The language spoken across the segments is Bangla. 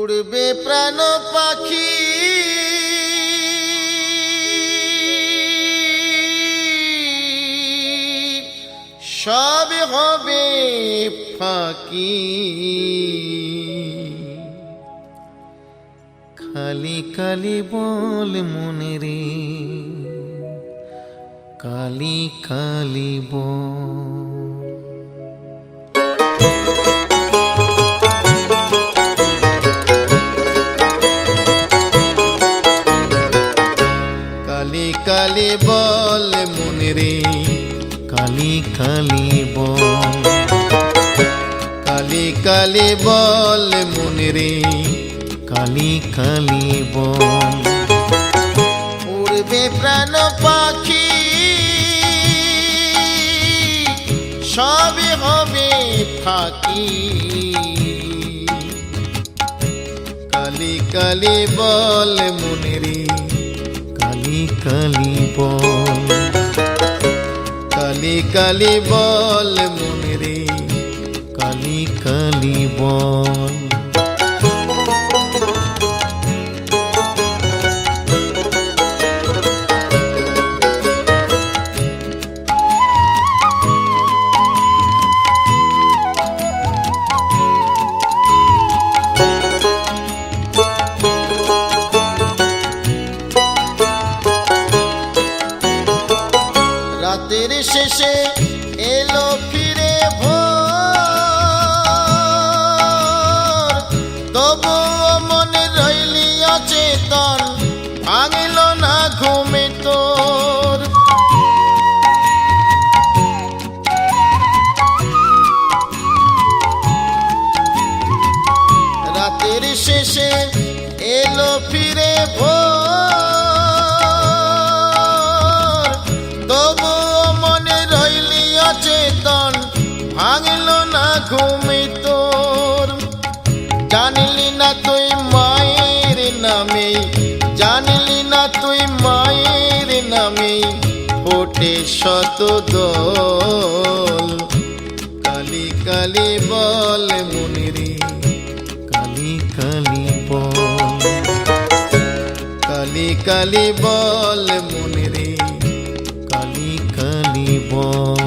উড়বে প্রাণ পাখি সব হবে ফাঁকি, খালি খালি বল মনে রে, কালি কালি বল। কালি কালি বল মনে রে, কালি কালি বল। কালি কালি বল মনে রে, কালি কালি বল। উড়বে প্রাণ পাখি সবই হবে ফাঁকি, কালি কালি বল মনে রে, কালি কালি বল। কালি কালি বল মনে রে, কালি কালি বল। রাতের শেষে এলো ফিরে ভোর, তবুও মনে রইলি অচেতন, ভাঙিল না ঘুমে তোর। রাতের শেষে এলো ফিরে ভোর, তবুও মনে রইলি অচেতন, ভাঙিল না ঘুমে তোর। জানলি না তুই মায়ের নামে, জানলি না তুই মায়ের নামে ফোটে শত দোল। কালি কালি বল মনে রে, কালি কালি বল। কালি কালি বল মনে রে, কালি কালি বল।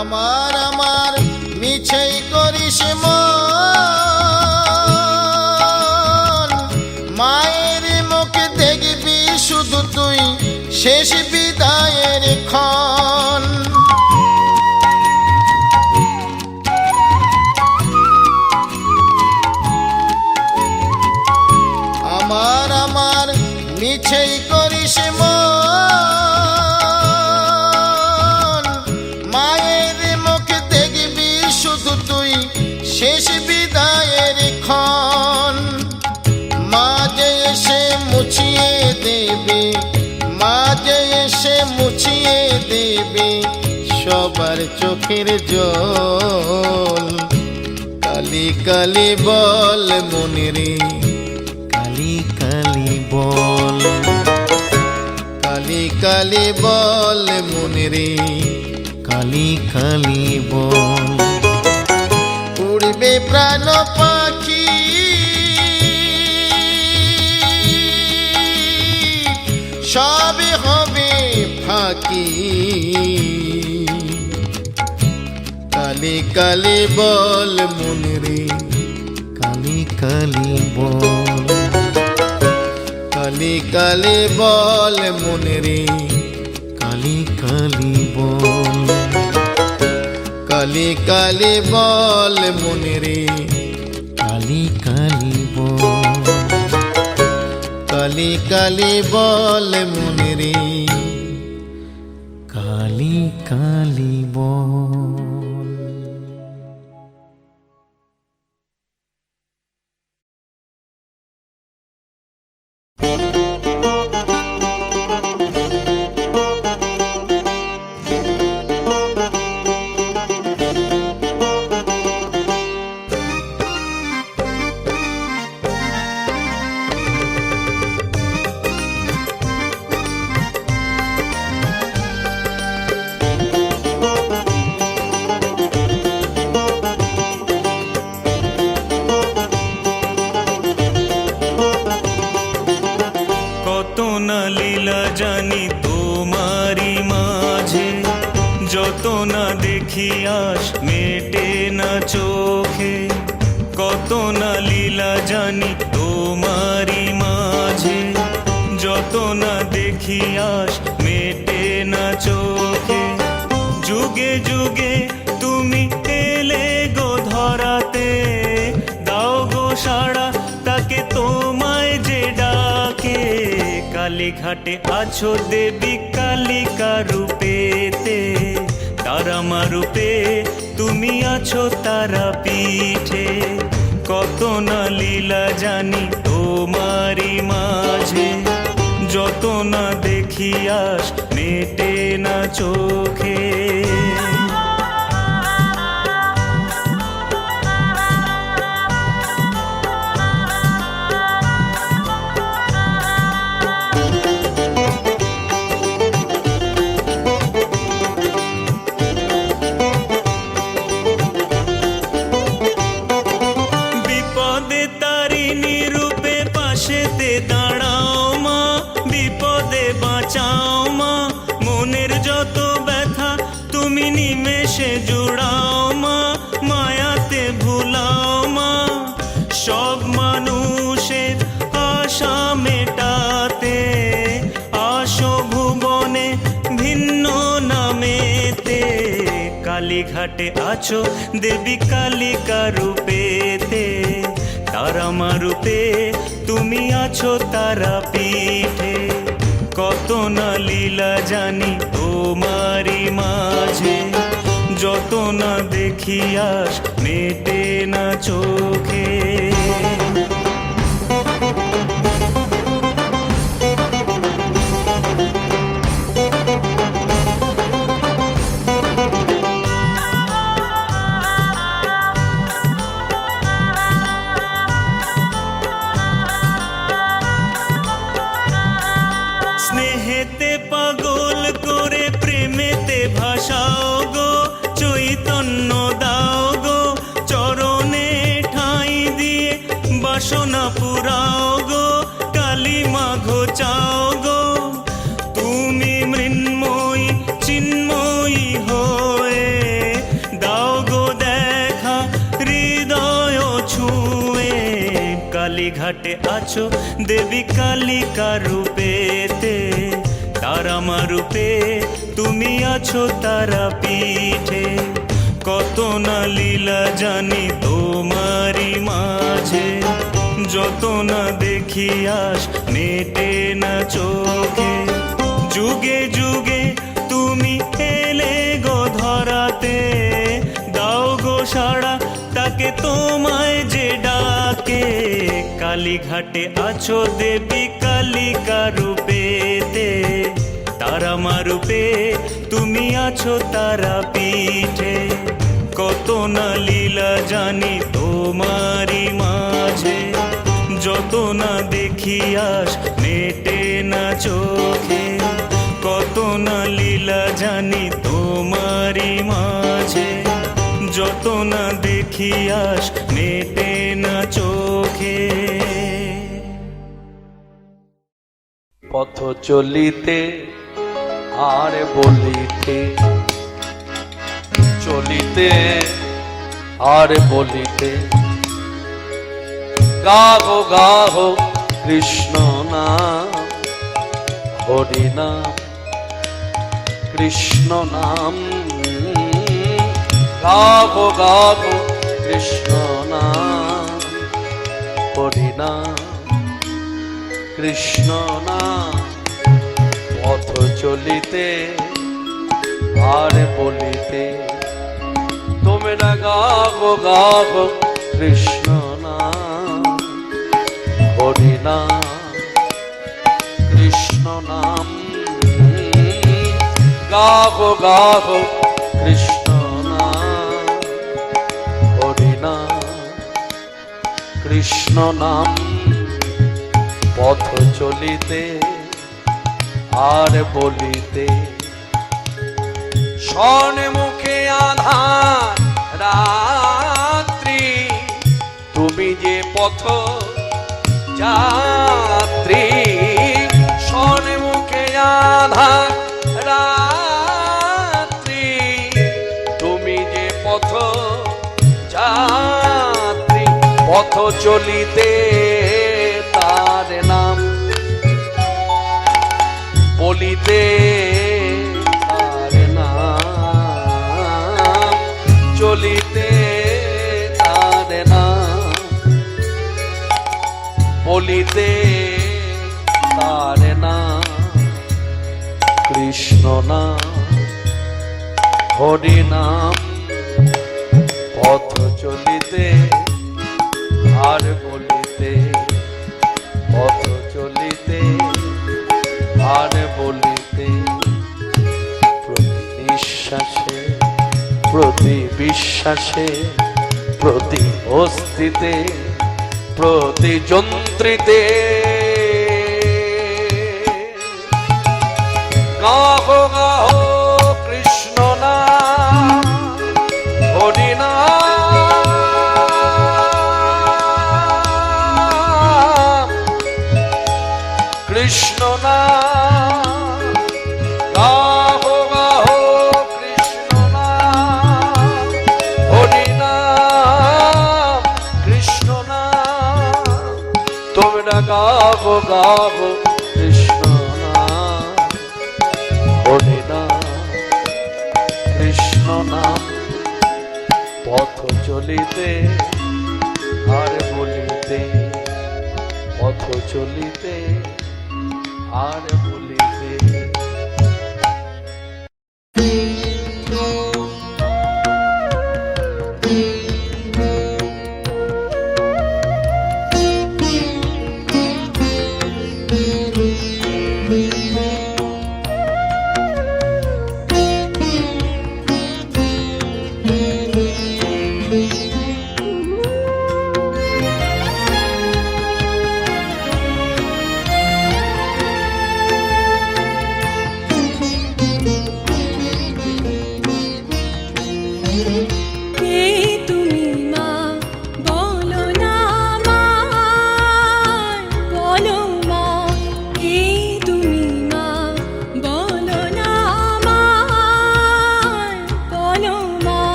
আমার আমার মিছেই করিস মন, মায়ের মুখে দেখবি শুধু তুই শেষ বিদায়ের ক্ষণ। আমার আমার মিছেই করিস মন, মায়ের মুখে দেখবি শুধু তুই শেষ বিদায়ের ক্ষণ। মা যে এসে মুছিয়ে দেবে, মা যে এসে মুছিয়ে দেবে সবার চোখের জল। কালি কালি বল মনে রে, কালি কালি বল। কালি কালি বল মনে রে, কালি কালি বল। উড়বে প্রাণ পাখি সবই হবে ফাঁকি, কালি কালি বল মনে রে, কালি কালি বল। কালি কালি বল মনে রে, কালি কালি বল। কালি কালি বল মনে রে, কালি কালি বল। কালি কালি বল মনে রে, কালি কালি বল। আস মেটে না চোখে, কত না লীলা জানি তোমারি মাঝে, যত না দেখি আস মেটে না চোখে। যুগে যুগে তুমি এলে গো ধরাতে, দাও গো সাড়া তাকে তোমায় যে ডাকে। কালীঘাটে আছো দেবী কালিকা রূপেতে, তারা রূপে তুমি আছো তারা পীঠে, কত না লীলা জানি তোমারি মাঝে, যত না দেখি আস মেটে না চোখে। বিপদে তারিণী রূপে পাশেতে দাঁড়াও মা, বিপদে বাঁচাও মা, মনের যত ব্যথা তুমি নিমেষে জুড়াও মা, মায়াতে ভুলাও মা সব মানুষের আশা মেটাতে। আসো ভুবনে ভিন্ন নামেতে, কালীঘাটে আছো দেবী কালিকা রূপেতে, তারা রূপে তুমি আছো তারা পীঠে, কত না লীলা জানি তোমারি মাঝে, যত না দেখি আস মেটে না চোখে। স্নেহেতে পাগল করে প্রেমেতে ভাসাও গো, চৈতন্য দাও গো চরণে ঠাঁই দিয়ে, বাসনা পুরাও গো কালী মা ঘোচাও গো। তুমি মৃন্ময়ী চিন্ময়ী হয়ে, দাও গো দেখা হৃদয় ছুঁয়ে। কালীঘাটে আছো দেবী কালিকা রূপেতে, তারা রূপে তুমি আছো তারা পীঠে, কত না লীলা জানি তোমারি মাঝে, যত না দেখি আস মেটে না চোখে। যুগে যুগে তুমি এলে গো ধরাতে, দাও গো সাড়া তাকে তোমায় যে ডাকে। কালীঘাটে আছো দেবী কালিকা রূপেতে, তারা রূপে তুমি আছো তারা পীঠে, কত না লীলা জানি তোমারি মাঝে, যত না দেখি আস মেটে না চোখে, কত না লীলা জানি তোমারি মাঝে, যত না দেখি আস মেটে না চোখে। পথ চলিতে আর বলিতে, চলিতে আর বলিতে, গাহো গাহো কৃষ্ণ নাম, হরি নাম কৃষ্ণ নাম, গাহো গাহো কৃষ্ণ নাম, হরি নাম কৃষ্ণ নাম। পথ চলিতে আর বলিতে, তোমরা গাবো গাবো কৃষ্ণ নাম, হরি নাম কৃষ্ণ নাম, গাবো গাবো কৃষ্ণ নাম, হরি নাম কৃষ্ণ নাম। পথ চলিতে আর বলিতে, স্বর্ণমুখে আধার রাত্রি, তুমি যে পথ যাত্রী, স্বর্ণমুখে আধার রাত্রি, তুমি চলিতে তার নাম বলিতে তার নাম চলিতে তার নাম বলিতে তার নাম কৃষ্ণ নাম হরি নাম পথ চলিতে আর বলিতে পথ চলিতে আর বলিতে প্রতি নিঃশ্বাসে প্রতি বিশ্বাসে প্রতি অস্তিতে প্রতি যন্ত্রিতে গাহো গাহো কৃষ্ণ নাম হরি নাম কৃষ্ণ নাম গাহো গাহো কৃষ্ণ নাম হরি নাম কৃষ্ণ নাম তোমরা গাহো গাহো কৃষ্ণ নাম হরি নাম কৃষ্ণ নাম পথ চলিতে আর বলিতে পথ চলিতে আর বলিতে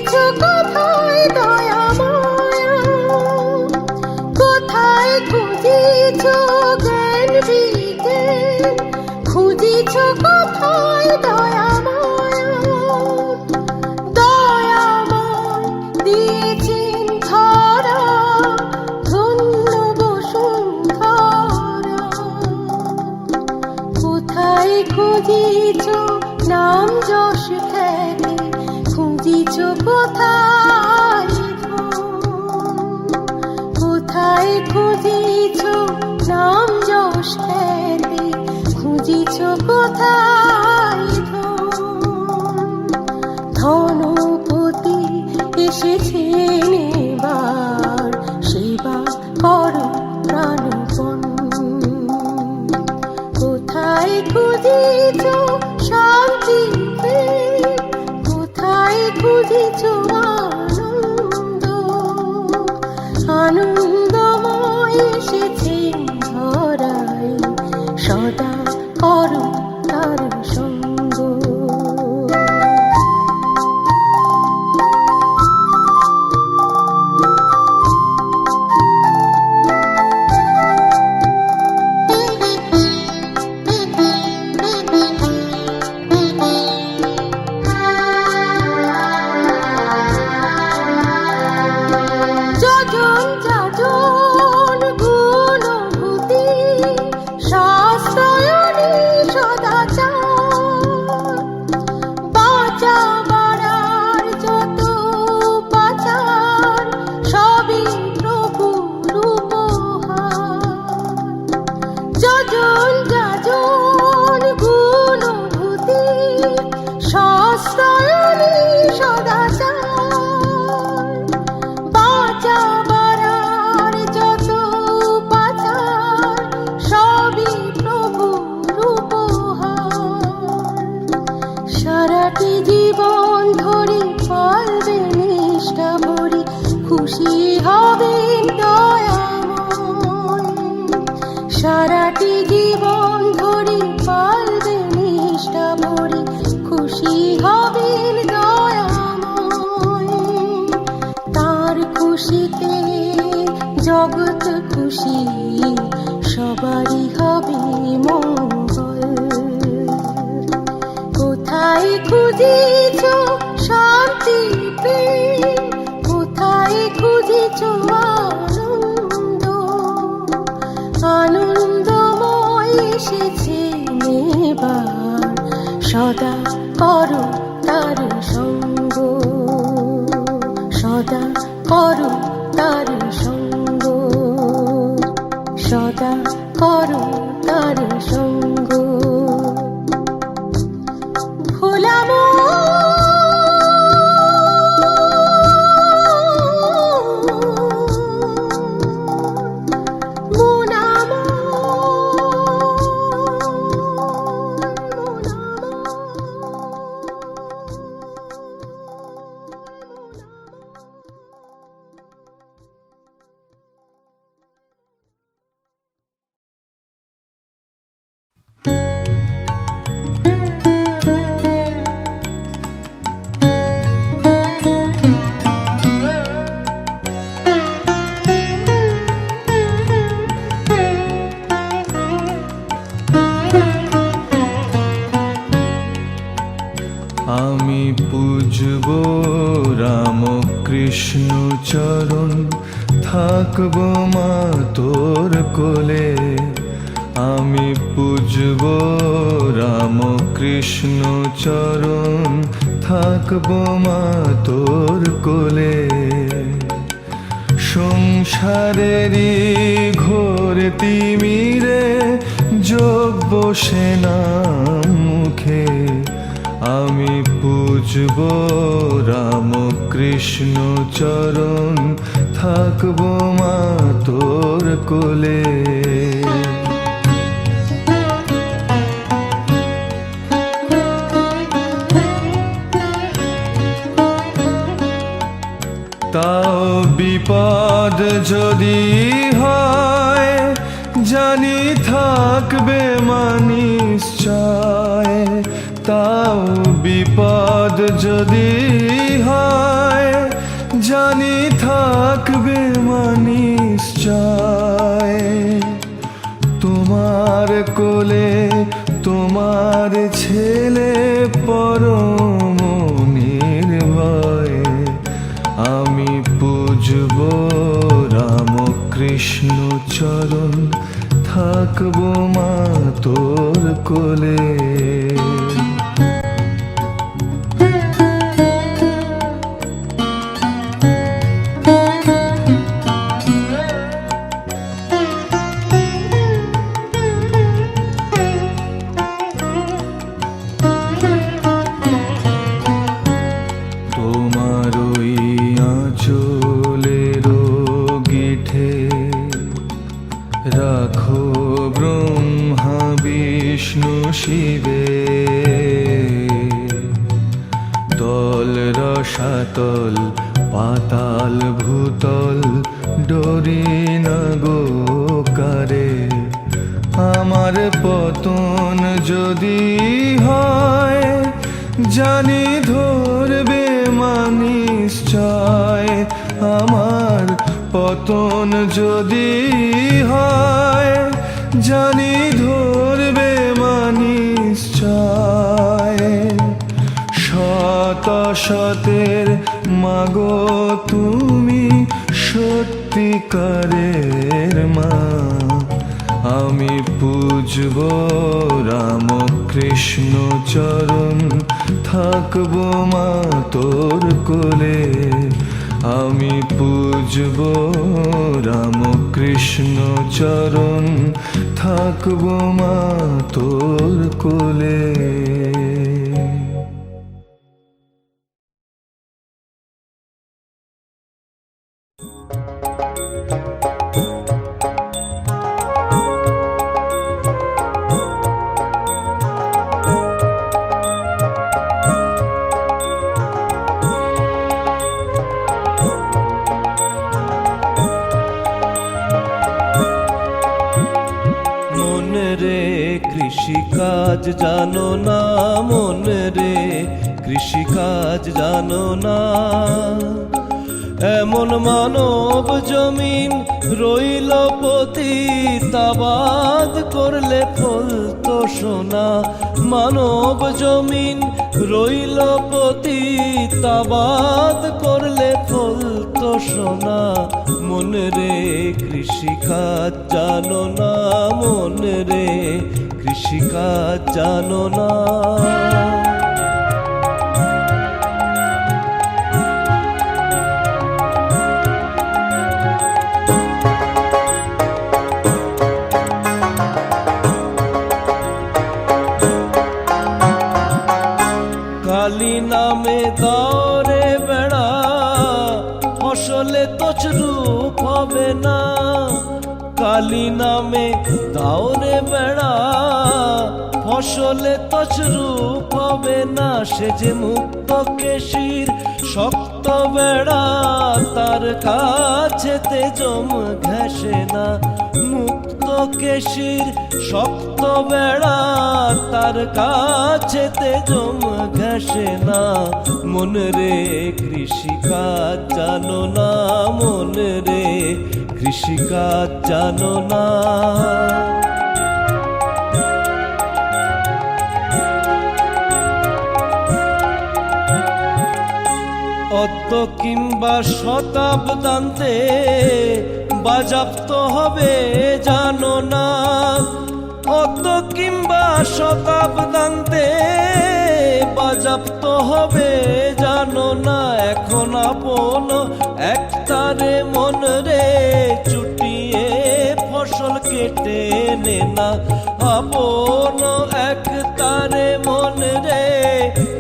খুঁজিছ কোথায় দয়া মায়া, কোথায় খুঁজিছ জ্ঞান বিজ্ঞান, খুঁজিছ কোথায় দয়া মায়া। দয়াময় দিয়েছেন ধরা ধন্য বসুন্ধরা, কোথায় খুঁজিছ নাম যশ খ্যাতি, খুঁজিছ কোথায় কোথায় খুঁজিছ নাম যশ খ্যাতি, খুঁজিছ কোথায় ধনপতি এসেছেন এবার, সেবা করো প্রাণপণ। কোথায় খুঁজিছ শান্তি প্রেম, কোথায় খুঁজিছ আনন্দ, আনন্দময় এসেছেন ধরায়, সদা করো তার সঙ্গ। যজন যাজন গুণভূতি, শাস্ত্রায়ণী সদাচার, বাঁচা বাড়ার যত পাচার, সবই প্রভুর উপহার। যজন যাজন গুণভূতি, শাস্ত্রায়ণী সদাচার, বাঁচা বাড়ার যত পাচার, সবই প্রভুর উপহার। সারাটি জীবন ধরে পালবে নিষ্ঠা ভরে, খুশি হবেন দয়াময়। সারাটি জীবন ধরে পালবে নিষ্ঠা ভরে, খুশি হবেন দয়াময়। তার খুশিতে জগৎ খুশি, সবারই হবে মঙ্গল। কোথায় খুঁজিছ শান্তি প্রেম, কোথায় খুঁজিছ আনন্দ, আনন্দময় এসেছে এবার, সদা করো তার সঙ্গ, সদা করো তার সঙ্গ, সদা করো তার সঙ্গ। ভোলা মন আমার, মন আমি পুজব রাম কৃষ্ণ চরণ, থাকব মা তোর কোলে। আমি পুজব রাম কৃষ্ণ চরণ, থাকব মা তোর কোলে। সংসারেরই ঘোর তিমিরে যোগ বসে না মুখে, আমি পুজব রাম কৃষ্ণ চরণ, থাকব মা তোর কোলে। তাও বিপদ যদি হয়, জানি থাকবে মা নিশ্চয়। তাও বিপদ যদি হয়, জানি থাকবে নিশ্চয়। তোমার কোলে তোমার ছেলে পরম নির্ভয়ে আমি পুজব রামকৃষ্ণ চরণ, থাকবো মা তোর কোলে। তোমার ওই আঁচলের গিঠে রাখো ব্রহ্মা বিষ্ণু শিবে, তল রসাতল পাতাল ভূতল ডরি না গো কারে। আমার পতন যদি হয় জানি ধরবে নিশ্চয়। আমার পতন যদি হয় জানি ধরবে নিশ্চয়। শত শতের মাগো তুমি সত্যিকারের মা, আমি পুজব রামকৃষ্ণ চরণ, থাকবো মা তোর কোলে। আমি পুজব রামকৃষ্ণ চরণ, থাকবো মা তোর কোলে। কৃষিকাজ জানো না মন রে, কৃষিকাজ জানো না। এমন মানব জমিন রইল পতিতাবাদ করলে ফল তো সোনা। মানব জমিন রইল পতিতাবাদ করলে ফল তো সোনা। মন রে কৃষিকাজ জানো না, মন রে কৃষিকাজ জানো না। কালী নামে দরে বেড়া, ফসলে তছরূপ হবে না। কালী নামে দাওরে বেড়া, ফসলে তছরূপ হবে না। সে যে মুক্ত কেশির শক্ত বেড়া, তার কাছেতে জম ঘেঁষে না। মুক্ত কেশির শক্ত বেড়া, তার কাছেতে জম ঘেঁষে না। মন রে কৃষিকাজ জানো না, মন রে কৃষিকাজ জানো না। অদ্য কিংবা শতাব্দান্তে বাজাপ্ত হবে জানো না। অদ্য কিংবা শতাব্দান্তে বাজাপ্ত হবে জানো না। এখন আপন একতারে মন রে চুটিয়ে ফসল কেটে নে না। আপন একতারে মন রে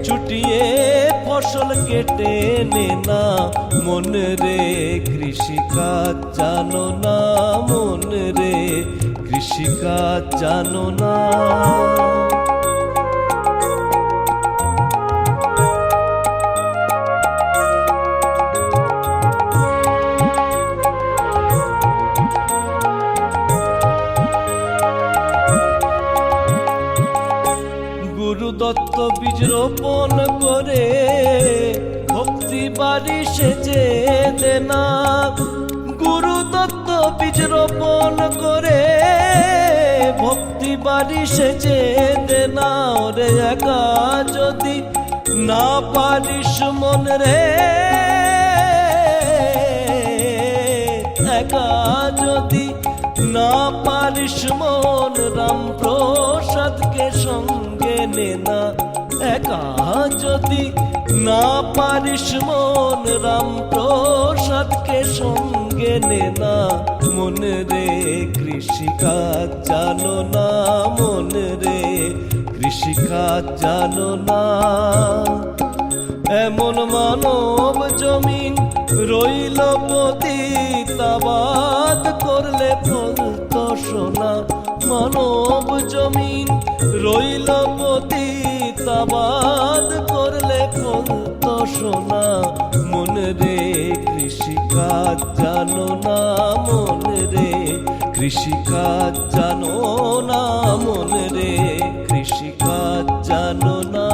চুটিয়ে ফসল কেটে নে না। মন রে কৃষিকাজ জানো না, মন রে কৃষিকাজ জানো না। গুরুদত্ত বীজ রোপণ করে ভক্তি বাড়ি সেজে না। গুরু দত্ত বীজ রোপণ করে ভক্তি বাড়ি সেচে দে না। ওরে একা যদি না পারিস মন রে, একা যদি না পারিস মন, রাম প্রসাদকে সঙ্গে নে না। একা যদি না পারিস মন, রাম প্রসাদকে সঙ্গে নে না। মন রে কৃষিকাজ জানো না, মন রে কৃষিকাজ জানো না। এমন মানব জমিন রইল পতিতাবাদ করলে ফলতো সোনা। মানব জমিন রইল পতিতাবাদ করলে ফলতো সোনা। মন রে কৃষিকাজ জানো না, মন রে কৃষিকাজ জানো না, মন রে কৃষিকাজ জানো না।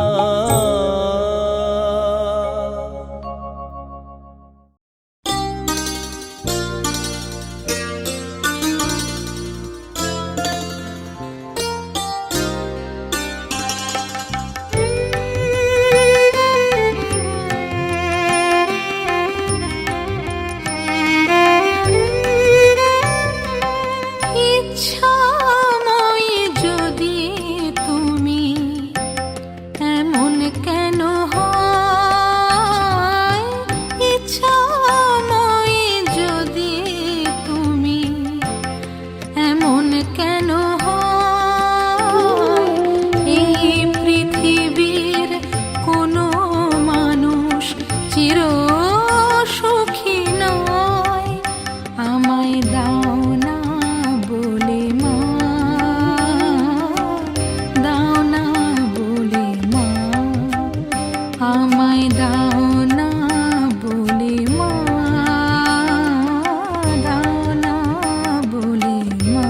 ইচ্ছাময়ী যদি তুমি এমন কেন হয়, ইচ্ছাময়ী যদি তুমি এমন কেন হয়, এই পৃথিবীর কোনো মানুষ চির সুখী নয়। আমায় দাও না বলে মা, দাও না বলে মা, আমায় দাও না বলে মা, দাও না বলে মা।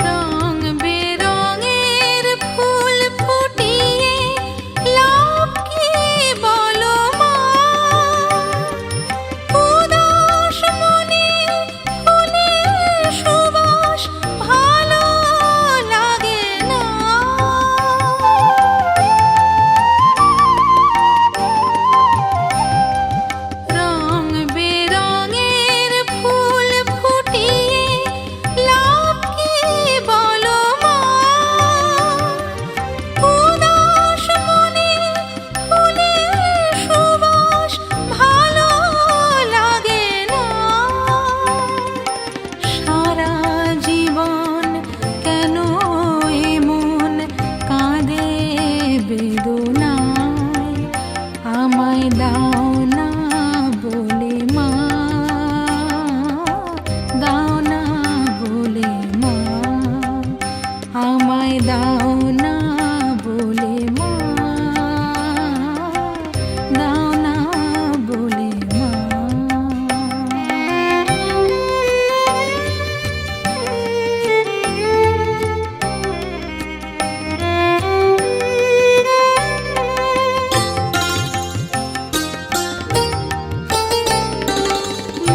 রং বেরঙের ফুল ফুটিয়ে লাভ কি বলো মা, উদাস মনে ফুলের সুবাস ভালো লাগে না। রং বেরঙের ফুল ফুটিয়ে লাভ কি বলো মা, উদাস মনে ফুলের সুবাস ভালো লাগে না। সারা জীবন কেন এমন কাঁদে বেদনায়, আমায় দাও না বলে মা, দাও না বলে মা, আমায় দাও না বলে মা, দাও না বলে মা।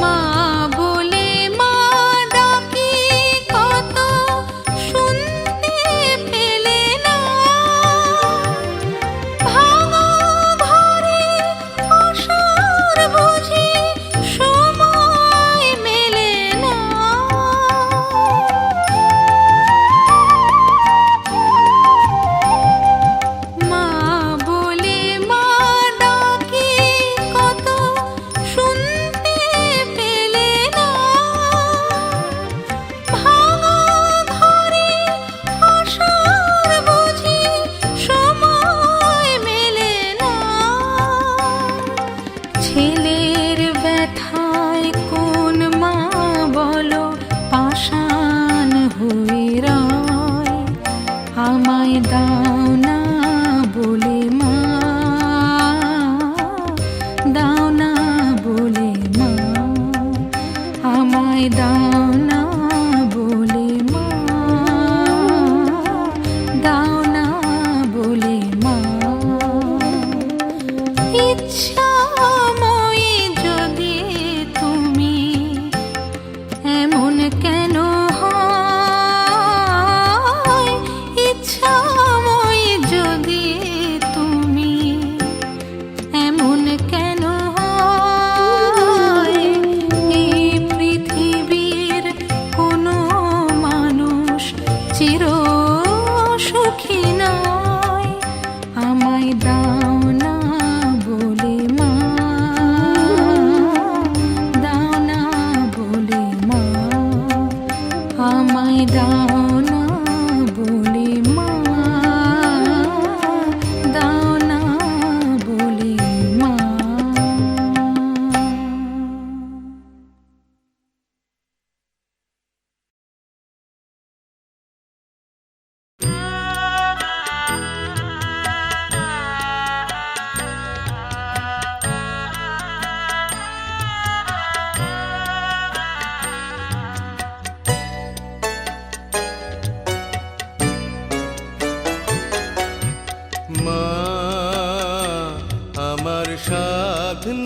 মা বলে মা ডাকি কত শুনতে পেলে না, ভাঙা ঘরে আসার বুঝি সময় মেলে না। মা বলে মা ডাকি কত শুনতে পেলে না, ভাঙা ঘরে আসার বুঝি সময় মেলে না। ছেলের ব্যথায় কোন মা বলো পাষাণ হয়ে রয়, আমায় দাও না বলে মা, দাও না বলে মা,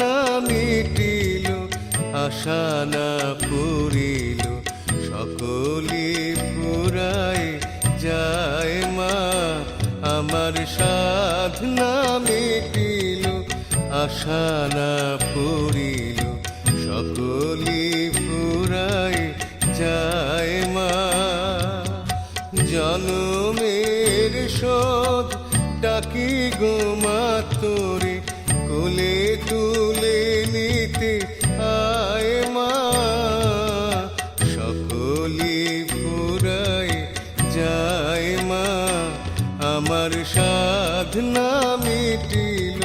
না মিটিল, আশা না পুরিল, সকলি ফুরায় যায় মা। আমার সাধনা মিটিল, আশা না পুরিল, সকলি ফুরায় যায় মা। জনমের শোধ ডাকি গো মা তোরে, কোলে তুলে নিতে আয় মা। সকলি ফুরায় যায় মা, আমার সাধনা মিটিল,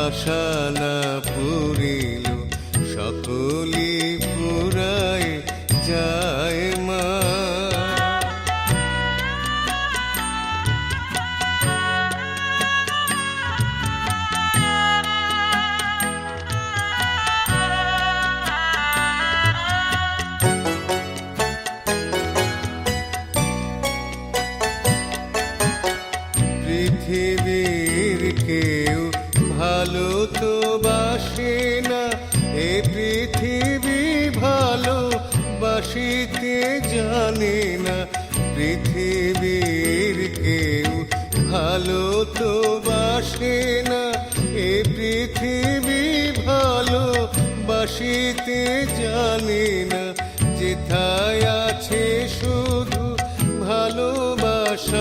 আশা না পুরিল, সকলি ফুরায় যায় মা। পৃথিবীর কেউ ভালো তো বাসে না, এ পৃথিবী ভালো বাসিতে জানে না। পৃথিবীর কেউ ভালো তো বাসে না, এ পৃথিবী ভালো বাসিতে জানে না। যেথায় আছে শুধু ভালোবাসাবাসি,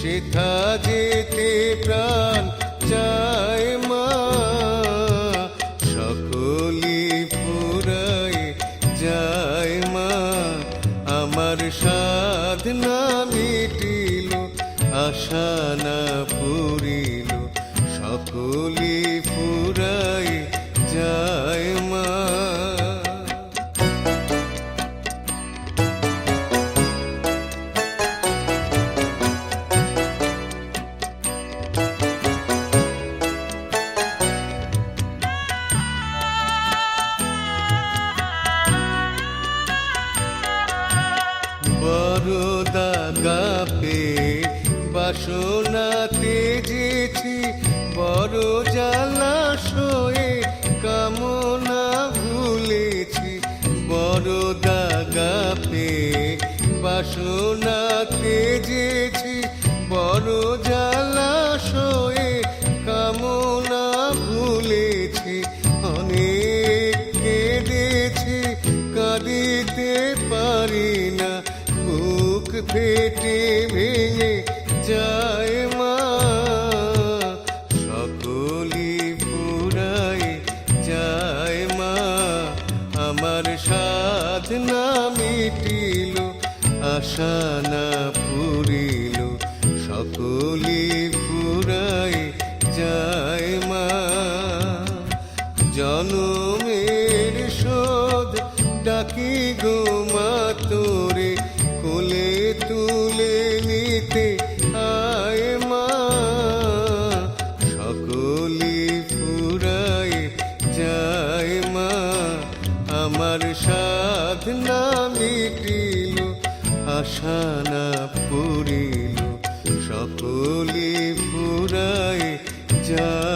সেথা যেতে প্রাণ চায় মা। সকলি ফুরায় যায় মা, আমার সাধনা মিটিল, আশা না পুরিল, সকলি ফুরায় যায় মা। বড় দাগা পেয়ে বাসনা তেজেছি, বড় জলাশয়ে কামনা ভুলেছি। বড় দাগা পেয়ে বাসনা তেজেছি, বড় জলাশয়ে কামনা ভুলেছি। অনেক কেঁদেছি, কাঁদিতে পারি না, বুক ফেটে ভেঙে যায় মা। সকলি ফুরায় যায় মা, আমার সাধনা মিটিল, আশা না পুরিল, সকলি ফুরায় যায় মা। জনমের শোধ ডাকি গো মা তোরে, কোলে তুলে নিতে আয় মা। সকলি ফুরায় যায় মা, আমার সাধনা মিটিল, আশা না পুরিল, সকলি ফুরায় যায়।